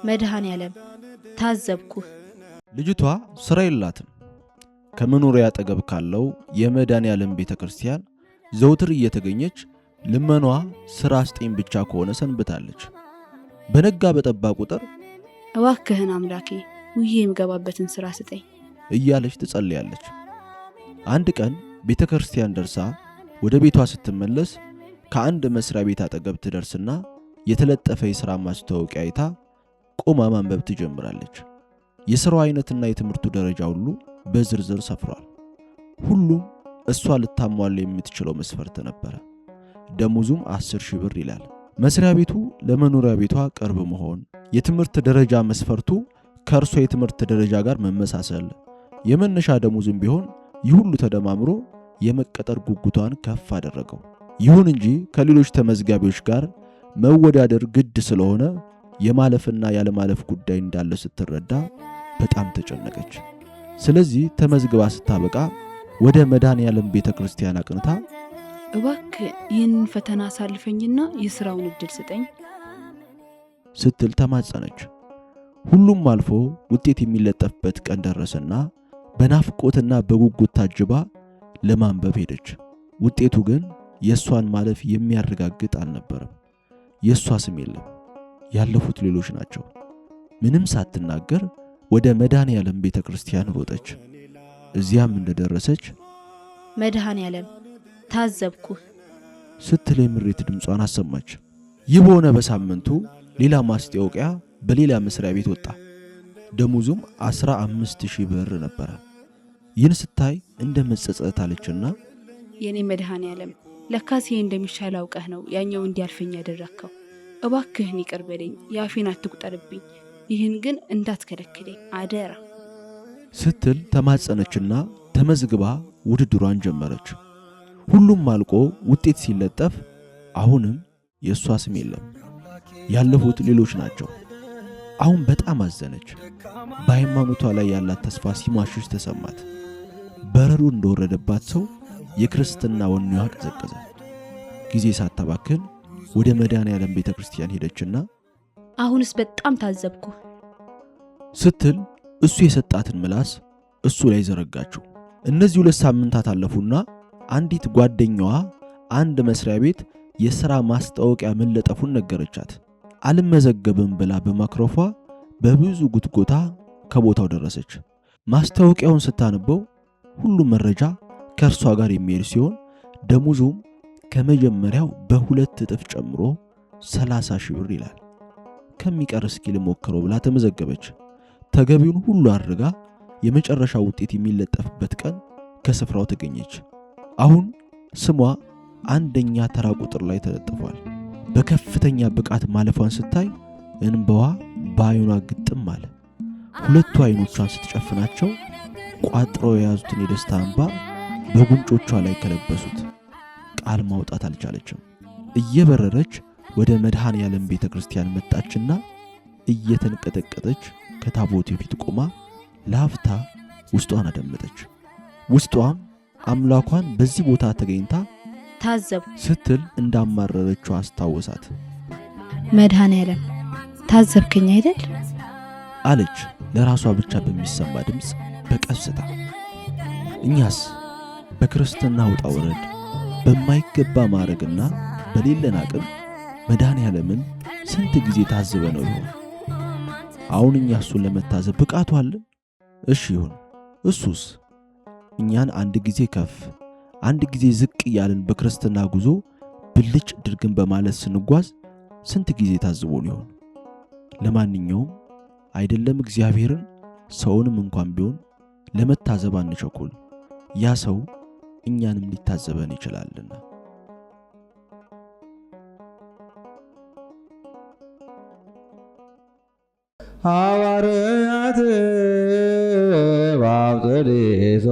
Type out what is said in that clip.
መድኃኔ ዓለም ታዘብኩ። ልጅቷ ስራ የላትም። ከመኖሪያ አጠገብ ካለው የመድኃኔ ዓለም ቤተክርስቲያን ዘውትር እየተገኘች ልመኗ ስራ አስጤኝ ብቻ ከሆነ ሰንብታለች። በነጋ በጠባ ቁጥር እባክህን አምላኬ ውዬ የምገባበትን ስራ ስጠኝ እያለች ትጸልያለች። አንድ ቀን ቤተክርስቲያን ደርሳ ወደ ቤቷ ስትመለስ ከአንድ መስሪያ ቤት አጠገብ ትደርስና የተለጠፈ የሥራ ማስታወቂያ አይታ ቆማ ማንበብ ትጀምራለች። የሥራው አይነትና የትምህርቱ ደረጃ ሁሉ በዝርዝር ሰፍሯል። ሁሉም እሷ ልታሟላ የምትችለው መስፈርት ነበር። ደሞዙም 10,000 ብር ይላል። መስሪያ ቤቱ ለመኖሪያ ቤቷ ቅርብ መሆን፣ የትምህርት ደረጃ መስፈርቱ ከእርሷ የትምህርት ደረጃ ጋር መመሳሰል፣ የመነሻ ደሞዝም ቢሆን ይህ ሁሉ ተደማምሮ የመቀጠር ጉጉቷን ከፍ አደረገው። ይሁን እንጂ ከሌሎች ተመዝጋቢዎች ጋር መወዳደር ግድ ስለሆነ የማለፍና ያለማለፍ ጉዳይ እንዳለ ስትረዳ በጣም ተጨነቀች። ስለዚህ ተመዝግባ ስታበቃ ወደ መድኃኔ ዓለም ቤተክርስቲያን አቅንታ እባክህ ይህንን ፈተና አሳልፈኝና የሥራውን ዕድል ስጠኝ ስትል ተማጸነች። ሁሉም አልፎ ውጤት የሚለጠፍበት ቀን ደረሰና በናፍቆትና በጉጉት ታጅባ ለማንበብ ሄደች። ውጤቱ ግን የእሷን ማለፍ የሚያረጋግጥ አልነበረም። የእሷ ስም የለም፣ ያለፉት ሌሎች ናቸው። ምንም ሳትናገር ወደ መድኃኔ ዓለም ቤተክርስቲያን ሮጠች። እዚያም እንደደረሰች መድኃኔ ዓለም ታዘብኩ ስትል የምሬት ድምጿን አሰማች። ይህ በሆነ በሳምንቱ ሌላ ማስታወቂያ በሌላ መስሪያ ቤት ወጣ። ደሞዙም 15,000 ብር ነበረ። ይህን ስታይ እንደ መጸጸት አለችና የኔ መድኃኔ ዓለም ለካሴ እንደሚሻል አውቀህ ነው ያኛው እንዲያልፈኝ ያደረከው። እባክህን ይቅር በለኝ፣ ያፌን አትቁጠርብኝ፣ ይህን ግን እንዳትከለክለኝ አደራ ስትል ተማጸነችና ተመዝግባ ውድድሯን ጀመረች። ሁሉም አልቆ ውጤት ሲለጠፍ አሁንም የእሷ ስም የለም፣ ያለፉት ሌሎች ናቸው። አሁን በጣም አዘነች። በሃይማኖቷ ላይ ያላት ተስፋ ሲሟሽሽ ተሰማት። በረዶ እንደወረደባት ሰው የክርስትና ወኔዋ ቀዘቀዘ። ጊዜ ሳታባክን ወደ መድኃኔ ዓለም ቤተክርስቲያን ሄደችና አሁንስ በጣም ታዘብኩ ስትል እሱ የሰጣትን ምላስ እሱ ላይ ዘረጋችው። እነዚህ 2 ሳምንታት አለፉና አንዲት ጓደኛዋ አንድ መስሪያ ቤት የሥራ ማስታወቂያ መለጠፉን ነገረቻት። አልመዘገብም ብላ በማክሮፏ በብዙ ጉትጎታ ከቦታው ደረሰች። ማስታወቂያውን ስታነበው ሁሉም መረጃ ከእርሷ ጋር የሚሄድ ሲሆን ደሞዙም ከመጀመሪያው በ2 እጥፍ ጨምሮ 30,000 ብር ይላል። ከሚቀር እስኪ ልሞክረው ብላ ተመዘገበች። ተገቢውን ሁሉ አድርጋ የመጨረሻ ውጤት የሚለጠፍበት ቀን ከስፍራው ተገኘች። አሁን ስሟ አንደኛ ተራ ቁጥር ላይ ተለጥፏል። በከፍተኛ ብቃት ማለፏን ስታይ እንባዋ በዓይኗ ግጥም አለ። 2 አይኖቿን ስትጨፍናቸው ቋጥረው የያዙትን የደስታ እንባ በጉንጮቿ ላይ ከለበሱት። ቃል ማውጣት አልቻለችም። እየበረረች ወደ መድኃኔ ዓለም ቤተክርስቲያን መጣችና እየተንቀጠቀጠች ከታቦቱ ፊት ቆማ ለአፍታ ውስጧን አደመጠች። ውስጧም አምላኳን በዚህ ቦታ ተገኝታ ታዘብ ስትል እንዳማረረችው አስታወሳት። መድኃኔ ዓለም ታዘብከኝ አይደል አለች ለራሷ ብቻ በሚሰማ ድምፅ በቀስታ። እኛስ በክርስትና ውጣ ወረድ በማይገባ ማረግና በሌለን አቅም መድኃኔ ዓለምን ስንት ጊዜ ታዝበ ነው ይሆን? አሁን እኛ እሱን ለመታዘብ ብቃቱ አለን? እሺ ይሁን። እሱስ እኛን አንድ ጊዜ ከፍ አንድ ጊዜ ዝቅ እያልን በክርስትና ጉዞ ብልጭ ድርግን በማለት ስንጓዝ ስንት ጊዜ ታዝቦን ይሆን? ለማንኛውም አይደለም እግዚአብሔርን ሰውንም እንኳን ቢሆን ለመታዘብ አንቸኩል። ያ ሰው እኛንም ሊታዘበን ይችላልና። ሐዋርያት ባብጥሪሶ